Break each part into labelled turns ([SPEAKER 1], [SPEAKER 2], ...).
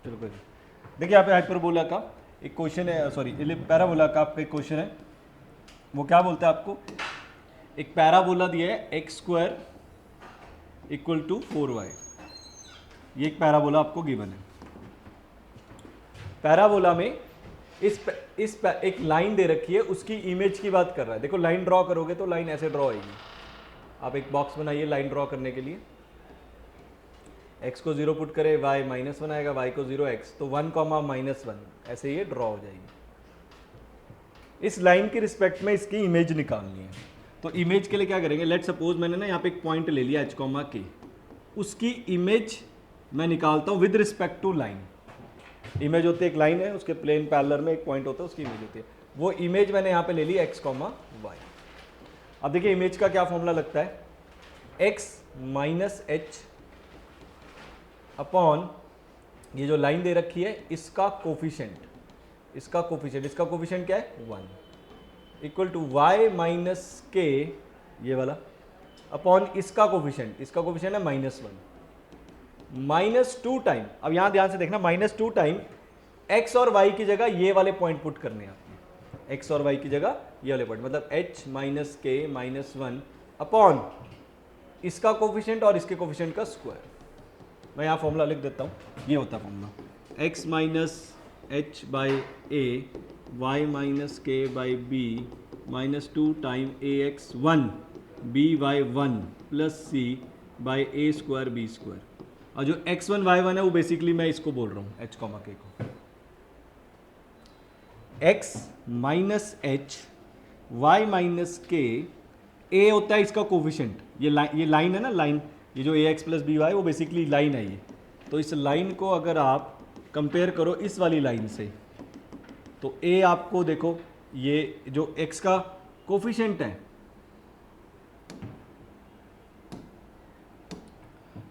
[SPEAKER 1] चलो कोई नहीं। देखिए यहाँ पे हाइपरबोला का एक क्वेश्चन है, सॉरी पैराबोला का आपका एक क्वेश्चन है। वो क्या बोलता है आपको, एक पैराबोला दिया है x square equal to 4y। ये एक पैराबोला आपको गिवन है। पैराबोला में एक लाइन दे रखी है, उसकी इमेज की बात कर रहा है। देखो लाइन ड्रॉ करोगे तो लाइन ऐसे ड्रॉ होगी। आप एक बॉक्स बनाइए लाइन ड्रॉ करने के लिए, x को 0 पुट करे, y माइनस वन आएगा, y को 0 x, तो 1 कॉमा माइनस वन, ऐसे ये ड्रॉ हो जाएगी। इस लाइन के रिस्पेक्ट में इसकी इमेज निकालनी है। तो इमेज के लिए क्या करेंगे, लेट सपोज मैंने ना यहाँ पे एक पॉइंट ले लिया h कॉमा के, उसकी इमेज मैं निकालता हूँ with respect to line. Image होती है एक लाइन है, उसके प्लेन पैरेलल में एक पॉइंट होता है, उसकी इमेज होती है। वो इमेज मैंने यहाँ पे ले ली x कॉमा वाई। अब देखिए इमेज का क्या फॉर्मूला लगता है, x माइनस एच अपॉन ये जो लाइन दे रखी है इसका कोफिशिएंट, इसका कोफिशिएंट क्या है 1, इक्वल टू y माइनस के, ये वाला, अपॉन इसका कोफिशिएंट है -1, -2 टाइम। अब यहां ध्यान से देखना, -2 टाइम x और y की जगह ये वाले पॉइंट पुट करने हैं आपने। x और y की जगह ये वाले पॉइंट, मतलब h माइनस के -1 अपॉन इसका कोफिशिएंट और इसके कोफिशिएंट का स्क्वायर। मैं यहाँ फॉर्मूला लिख देता हूँ, ये होता है formula, x minus h by a, y minus k by b, -2 time a x 1 b y 1 plus c by a square b square. और जो x1 y1 है वो बेसिकली मैं इसको बोल रहा हूँ h कॉमा के को। x minus h, y minus k, a होता है इसका कोफिशिएंट, ये लाइन है ना, लाइन, ये जो ax प्लस बी वाई वो बेसिकली लाइन है ये। तो इस लाइन को अगर आप कंपेयर करो इस वाली लाइन से, तो a आपको देखो, ये जो x का कोफिशिएंट है,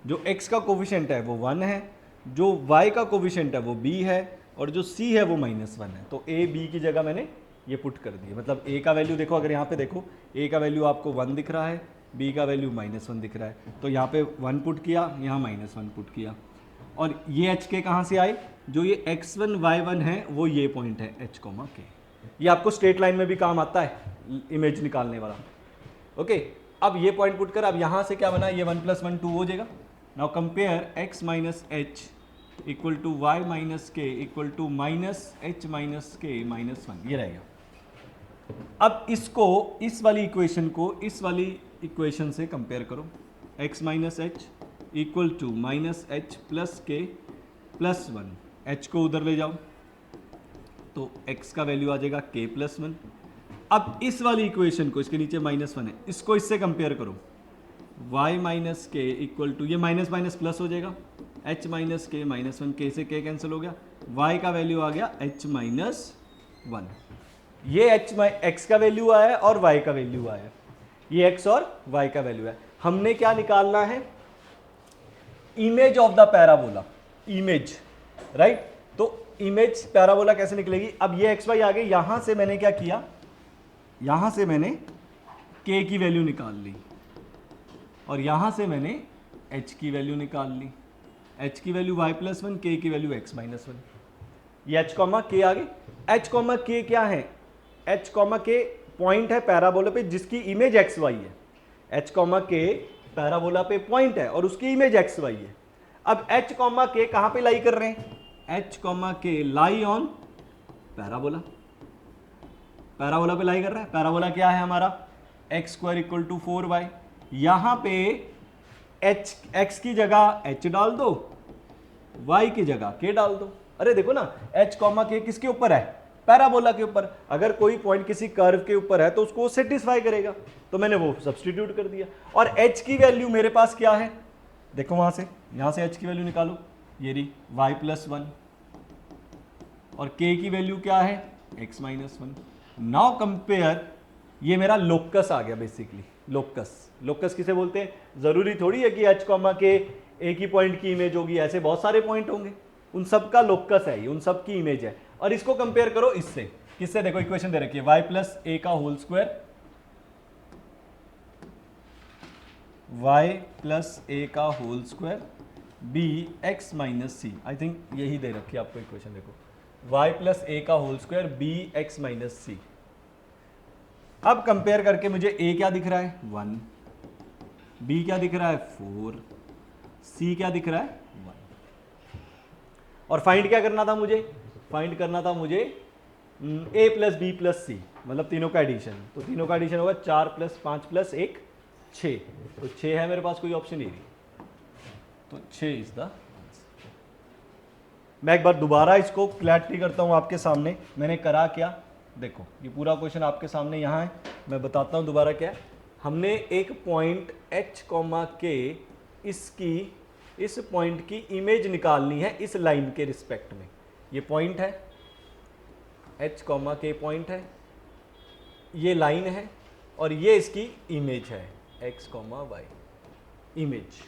[SPEAKER 1] जो x का कोफिशिएंट है वो 1 है, जो y का कोफिशिएंट है वो b है, और जो c है वो -1 है। तो a b की जगह मैंने ये पुट कर दिया। मतलब a का वैल्यू देखो, अगर यहाँ पे देखो a का वैल्यू आपको 1 दिख रहा है, b का वैल्यू -1 दिख रहा है, तो यहाँ पे 1 पुट किया, यहाँ -1 पुट किया। और ये h के कहाँ से आए, जो ये x1 y1 है वो ये पॉइंट है h कॉमा के। ये आपको स्ट्रेट लाइन में भी काम आता है, इमेज निकालने वाला। ओके, अब ये पॉइंट पुट कर, अब यहाँ से क्या बना, ये 1 + 1 2 हो जाएगा। Now compare x minus h equal to y minus k equal to -h minus k -1, ये रहेगा। अब इसको, इस वाली इक्वेशन को इस वाली इक्वेशन से कंपेयर करो, x minus h equal to -h plus k plus 1, h को उधर ले जाओ तो x का वैल्यू आ जाएगा k प्लस 1। अब इस वाली इक्वेशन को, इसके नीचे -1 है, इसको इससे कंपेयर करो, y minus k equal to, ये माइनस माइनस प्लस हो जाएगा, h माइनस के -1, k से k कैंसिल हो गया, y का वैल्यू आ गया h माइनस 1। ये x का वैल्यू आया और y का वैल्यू आया, ये x और y का वैल्यू है। हमने क्या निकालना है, image of the parabola, image, right. तो इमेज पैराबोला कैसे निकलेगी, अब ये एक्स वाई आ गए, यहां से मैंने क्या किया, यहां से मैंने k की वैल्यू निकाल ली, और यहां से मैंने h की वैल्यू निकाल ली, h की वैल्यू y प्लस 1, k की वैल्यू x माइनस 1। ये h कॉमा k आ गई। h कॉमा k क्या है, h कॉमा k पॉइंट है पैराबोला पे जिसकी इमेज एक्स वाई है। h कॉमा k पैराबोला पे पॉइंट है और उसकी इमेज एक्स वाई है। अब h कॉमा k कहां पे लाई कर रहे हैं, h comma k lie on parabola, parabola पे लाई कर रहा है। पैराबोला क्या है हमारा, x square equal to 4y। यहां पे x की जगह h डाल दो, y की जगह k डाल दो। अरे देखो ना, h कॉमा k किसके ऊपर है, पैराबोला के ऊपर। अगर कोई पॉइंट किसी कर्व के ऊपर है तो उसको सेटिस्फाई करेगा, तो मैंने वो सब्सटीट्यूट कर दिया। और h की वैल्यू मेरे पास क्या है, देखो वहां से, यहां से h की वैल्यू निकालो, ये रही y प्लस 1, और k की वैल्यू क्या है x माइनस 1। नाउ कंपेयर, ये मेरा लोकस आ गया बेसिकली, लोकस किसे बोलते हैं, जरूरी थोड़ी है कि h कॉमा के एक ही पॉइंट की इमेज होगी, ऐसे बहुत सारे पॉइंट होंगे, उन सब का लोकस है, उन सब की इमेज है। और इसको कंपेयर करो इससे, किससे, देखो इक्वेशन दे रखी है y प्लस ए का whole square, y plus a का whole square b x minus c, I think यही दे रखी है आपको इक्वेशन, देखो वाई प्लस ए का whole square b x minus c. अब कंपेयर करके मुझे ए क्या दिख रहा है 1, बी क्या दिख रहा है 4, सी क्या दिख रहा है 1। और फाइंड क्या करना था मुझे, फाइंड करना था मुझे ए प्लस बी प्लस सी, मतलब तीनों का एडिशन। तो तीनों का एडिशन होगा 4 प्लस 5 प्लस 1 6, तो 6 है मेरे पास, कोई ऑप्शन नहीं रही, तो 6 इज द आंसर। मैं एक बार दोबारा इसको क्लैरिटी करता हूं आपके सामने, मैंने करा क्या, देखो ये पूरा क्वेश्चन आपके सामने यहाँ है, मैं बताता हूं दोबारा क्या है। हमने एक पॉइंट h कॉमा के इसकी इस पॉइंट की इमेज निकालनी है इस लाइन के रिस्पेक्ट में। ये पॉइंट है h कॉमा के पॉइंट है, ये लाइन है और ये इसकी इमेज है x comma y. Image,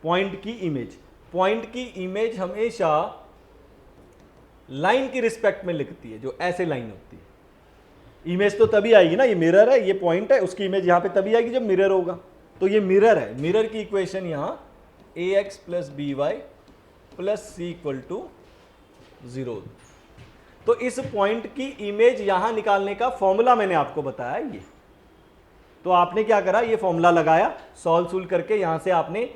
[SPEAKER 1] point की इमेज, पॉइंट की इमेज हमेशा लाइन की रिस्पेक्ट में लिखती है, जो ऐसे लाइन होती है। इमेज तो तभी आएगी ना, ये मिरर है, ये पॉइंट है, उसकी इमेज यहां पे तभी आएगी जब मिरर होगा। तो ये मिरर है, मिरर की इक्वेशन यहां a x plus b y plus c equal to 0। तो इस पॉइंट की इमेज यहां निकालने का फॉर्मूला मैंने आपको बताया ये। तो आपने क्या करा, ये फॉर्मूला लगाया, सॉल्व करके यहां से आपने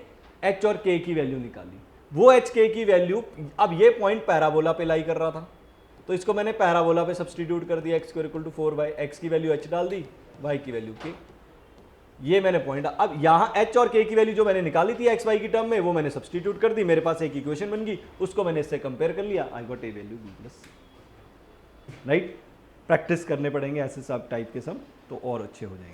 [SPEAKER 1] h और k की वैल्यू निकाली। वो h k की वैल्यू, अब ये पॉइंट पैराबोला पे लाई कर रहा था, तो इसको मैंने पैराबोला पे सब्सटीट्यूट कर दिया, x² equal to 4y, x की वैल्यू h डाल दी, y की वैल्यू k। ये मैंने पॉइंट, अब यहाँ h और k की वैल्यू जो मैंने निकाली थी x y की टर्म में, वो मैंने सब्सटीट्यूट कर दी, मेरे पास एक इक्वेशन बन गई, उसको मैंने इससे कंपेयर कर लिया, I got a value b plus. Right, practice करने पड़ेंगे ऐसे सब टाइप के सम, तो और अच्छे हो जाएंगे।